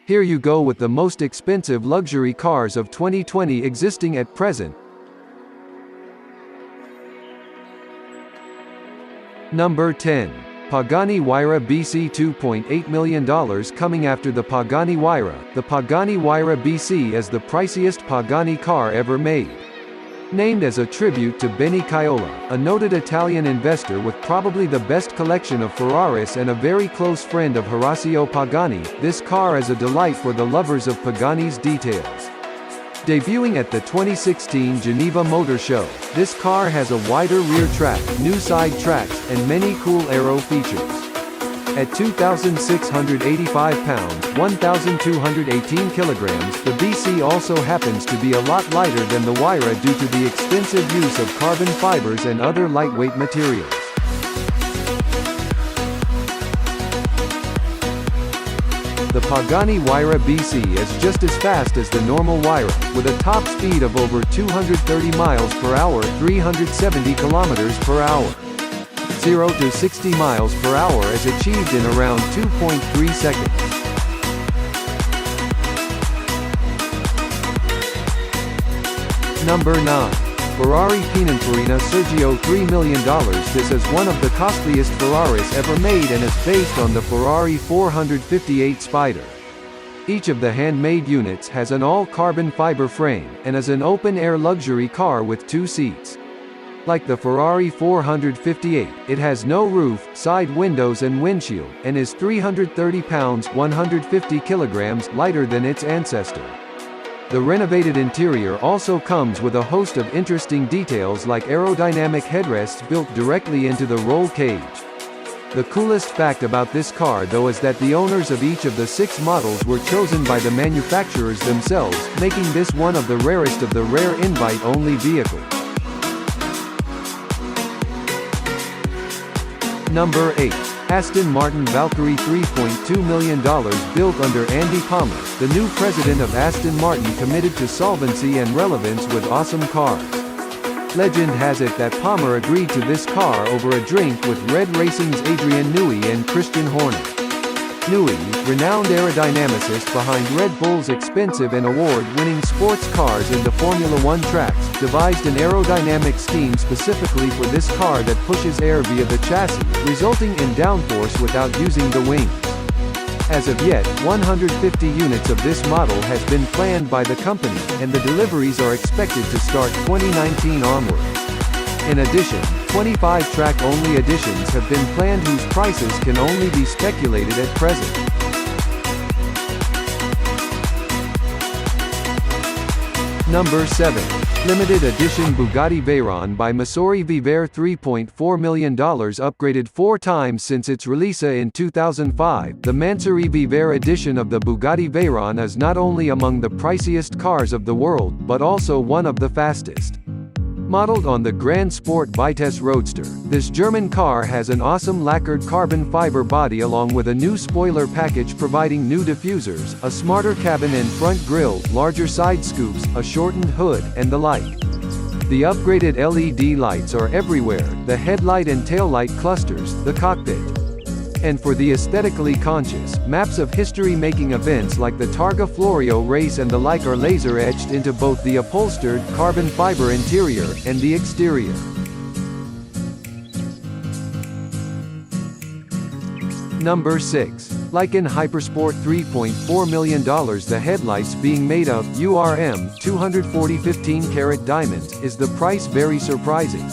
Here you go with the most expensive luxury cars of 2020 existing at present. Number 10. Pagani Huayra BC $2.8 million coming after the Pagani Huayra. The Pagani Huayra BC is the priciest Pagani car ever made. Named as a tribute to Benny Caiola, a noted Italian investor with probably the best collection of Ferraris and a very close friend of Horacio Pagani, this car is a delight for the lovers of Pagani's details. Debuting at the 2016 Geneva Motor Show, this car has a wider rear track, new side tracks, and many cool aero features. At 2,685 pounds, 1,218 kilograms, the BC also happens to be a lot lighter than the Huayra due to the extensive use of carbon fibers and other lightweight materials. The Pagani Huayra BC is just as fast as the normal Huayra, with a top speed of over 230 miles per hour, 370 kilometers per hour. 0 to 60 miles per hour is achieved in around 2.3 seconds. Number 9. Ferrari Pininfarina Sergio $3 million. This is one of the costliest Ferraris ever made and is based on the Ferrari 458 Spider. Each of the handmade units has an all-carbon fiber frame, and is an open-air luxury car with 2 seats. Like the Ferrari 458, it has no roof, side windows and windshield, and is 330 pounds 150 kilograms lighter than its ancestor. The renovated interior also comes with a host of interesting details like aerodynamic headrests built directly into the roll cage. The coolest fact about this car though is that the owners of each of the 6 models were chosen by the manufacturers themselves, making this one of the rarest of the rare invite-only vehicles. Number 8. Aston Martin Valkyrie $3.2 million built under Andy Palmer, the new president of Aston Martin, committed to solvency and relevance with awesome cars. Legend has it that Palmer agreed to this car over a drink with Red Racing's Adrian Newey and Christian Horner. Newey, renowned aerodynamicist behind Red Bull's expensive and award-winning sports cars into Formula One tracks, devised an aerodynamic scheme specifically for this car that pushes air via the chassis, resulting in downforce without using the wings. As of yet, 150 units of this model has been planned by the company, and the deliveries are expected to start 2019 onward. In addition, 25 track-only editions have been planned whose prices can only be speculated at present. Number 7. Limited edition Bugatti Veyron by Masori Vivere $3.4 million upgraded 4 times since its release in 2005. The Mansouri Vivere edition of the Bugatti Veyron is not only among the priciest cars of the world, but also one of the fastest. Modeled on the Grand Sport Vitesse Roadster, this German car has an awesome lacquered carbon fiber body along with a new spoiler package providing new diffusers, a smarter cabin and front grille, larger side scoops, a shortened hood, and the like. The upgraded LED lights are everywhere, the headlight and taillight clusters, the cockpit. And for the aesthetically conscious, maps of history-making events like the Targa Florio race and the like are laser-etched into both the upholstered, carbon fiber interior, and the exterior. Number 6. Lykan Hypersport $3.4 million. The headlights being made of URM 240 15-karat diamonds, is the price very surprising.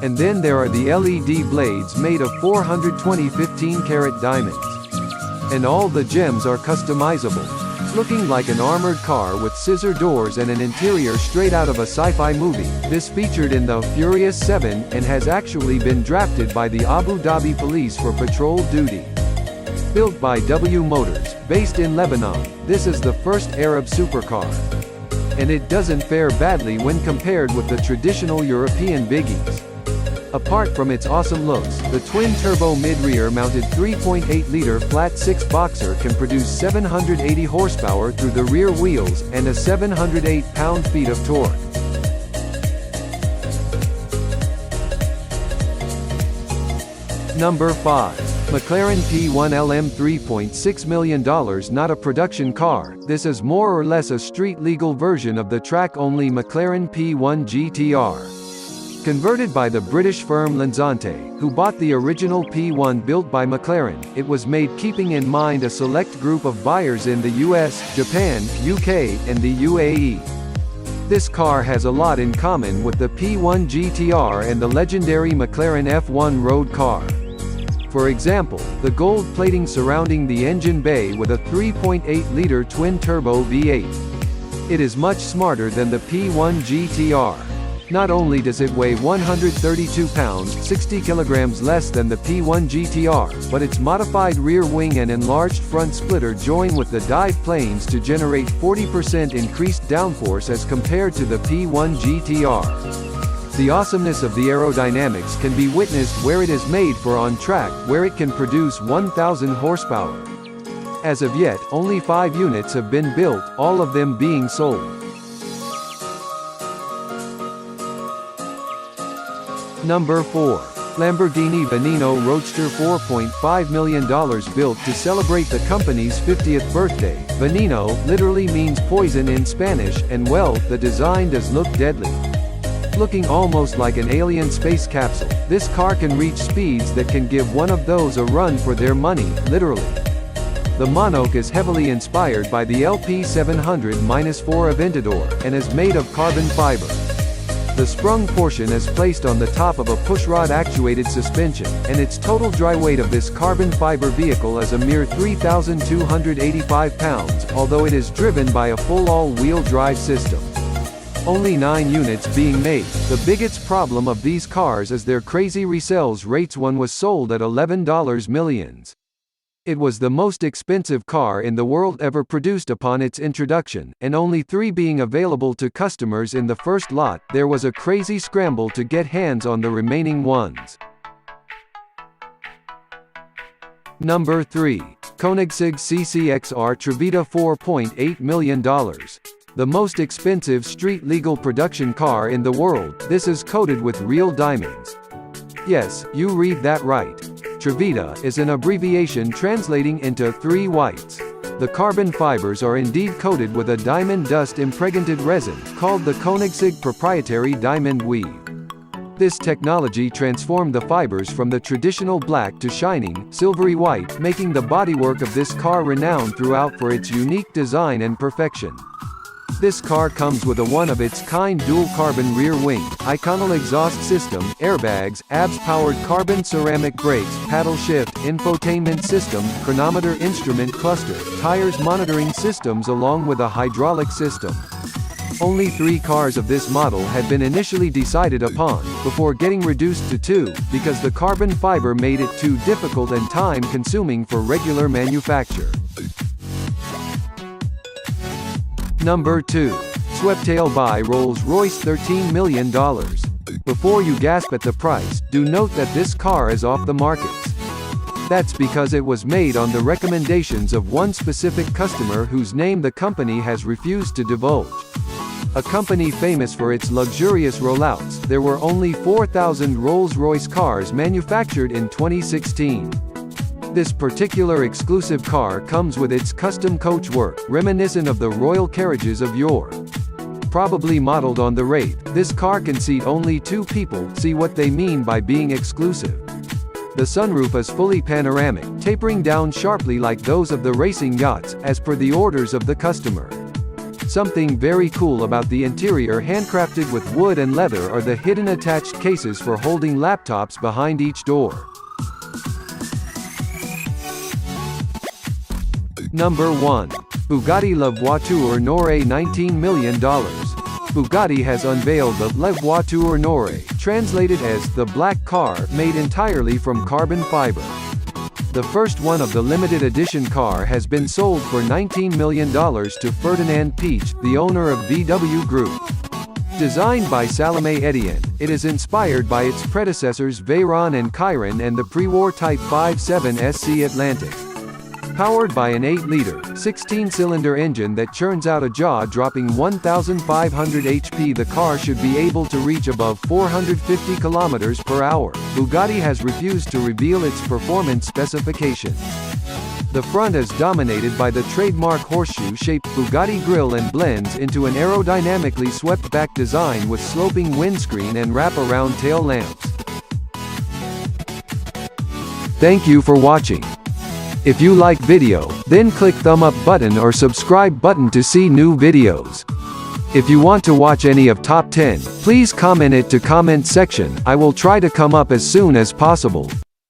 And then there are the LED blades made of 420 15-karat diamonds. And all the gems are customizable. Looking like an armored car with scissor doors and an interior straight out of a sci-fi movie, this featured in the Furious 7, and has actually been drafted by the Abu Dhabi police for patrol duty. Built by W Motors, based in Lebanon, this is the first Arab supercar. And it doesn't fare badly when compared with the traditional European biggies. Apart from its awesome looks, the twin-turbo mid-rear mounted 3.8-liter flat-six boxer can produce 780 horsepower through the rear wheels, and a 708 pound-feet of torque. Number 5. McLaren P1 LM $3.6 million. Not a production car, this is more or less a street-legal version of the track-only McLaren P1 GTR. Converted by the British firm Lansante, who bought the original P1 built by McLaren, it was made keeping in mind a select group of buyers in the US, Japan, UK, and the UAE. This car has a lot in common with the P1 GTR and the legendary McLaren F1 road car. For example, the gold plating surrounding the engine bay with a 3.8-liter twin-turbo V8. It is much smarter than the P1 GTR. Not only does it weigh 132 pounds, 60 kilograms less than the P1 GTR, but its modified rear wing and enlarged front splitter join with the dive planes to generate 40% increased downforce as compared to the P1 GTR. The awesomeness of the aerodynamics can be witnessed where it is made for on track, where it can produce 1,000 horsepower. As of yet, only 5 units have been built, all of them being sold. Number 4. Lamborghini Veneno Roadster $4.5 million. Built to celebrate the company's 50th birthday. Veneno literally means poison in Spanish, and well, the design does look deadly. Looking almost like an alien space capsule, this car can reach speeds that can give one of those a run for their money, literally. The monocoque is heavily inspired by the LP700-4 Aventador, and is made of carbon fiber. The sprung portion is placed on the top of a pushrod-actuated suspension, and its total dry weight of this carbon fiber vehicle is a mere 3,285 pounds, although it is driven by a full all-wheel drive system. Only 9 units being made. The biggest problem of these cars is their crazy resales rates. One was sold at $11 millions. It was the most expensive car in the world ever produced upon its introduction, and only 3 being available to customers in the first lot. There was a crazy scramble to get hands on the remaining ones. Number 3. Koenigsegg CCXR Trevita $4.8 million. The most expensive street-legal production car in the world. This is coated with real diamonds. Yes, you read that right. Trevita is an abbreviation translating into 3 whites. The carbon fibers are indeed coated with a diamond dust impregnated resin, called the Koenigsegg proprietary diamond weave. This technology transformed the fibers from the traditional black to shining, silvery white, making the bodywork of this car renowned throughout for its unique design and perfection. This car comes with a one-of-its-kind dual-carbon rear wing, Iconal exhaust system, airbags, ABS-powered carbon ceramic brakes, paddle shift, infotainment system, chronometer instrument cluster, tires monitoring systems along with a hydraulic system. Only 3 cars of this model had been initially decided upon, before getting reduced to 2, because the carbon fiber made it too difficult and time-consuming for regular manufacture. Number 2. Sweptail by Rolls-Royce $13 million. Before you gasp at the price, do note that this car is off the market. That's because it was made on the recommendations of one specific customer whose name the company has refused to divulge. A company famous for its luxurious rollouts, there were only 4,000 Rolls-Royce cars manufactured in 2016. This particular exclusive car comes with its custom coachwork, reminiscent of the royal carriages of yore. Probably modeled on the Wraith, this car can seat only 2 people. See what they mean by being exclusive. The sunroof is fully panoramic, tapering down sharply like those of the racing yachts, as per the orders of the customer. Something very cool about the interior, handcrafted with wood and leather, are the hidden attached cases for holding laptops behind each door. Number 1. Bugatti La Voiture Noire $19 million. Bugatti has unveiled the La Voiture Noire, translated as the black car, made entirely from carbon fiber. The first one of the limited edition car has been sold for $19 million to Ferdinand Peach, the owner of VW Group. Designed by Salomé Etienne, it is inspired by its predecessors Veyron and Chiron and the pre-war Type 57 SC Atlantic. Powered by an 8-liter, 16-cylinder engine that churns out a jaw-dropping 1,500 HP, the car should be able to reach above 450 km per hour. Bugatti has refused to reveal its performance specifications. The front is dominated by the trademark horseshoe-shaped Bugatti grille and blends into an aerodynamically swept-back design with sloping windscreen and wrap-around tail lamps. Thank you for watching. If you like video, then click thumb up button or subscribe button to see new videos. If you want to watch any of top 10, please comment it to comment section. I will try to come up as soon as possible.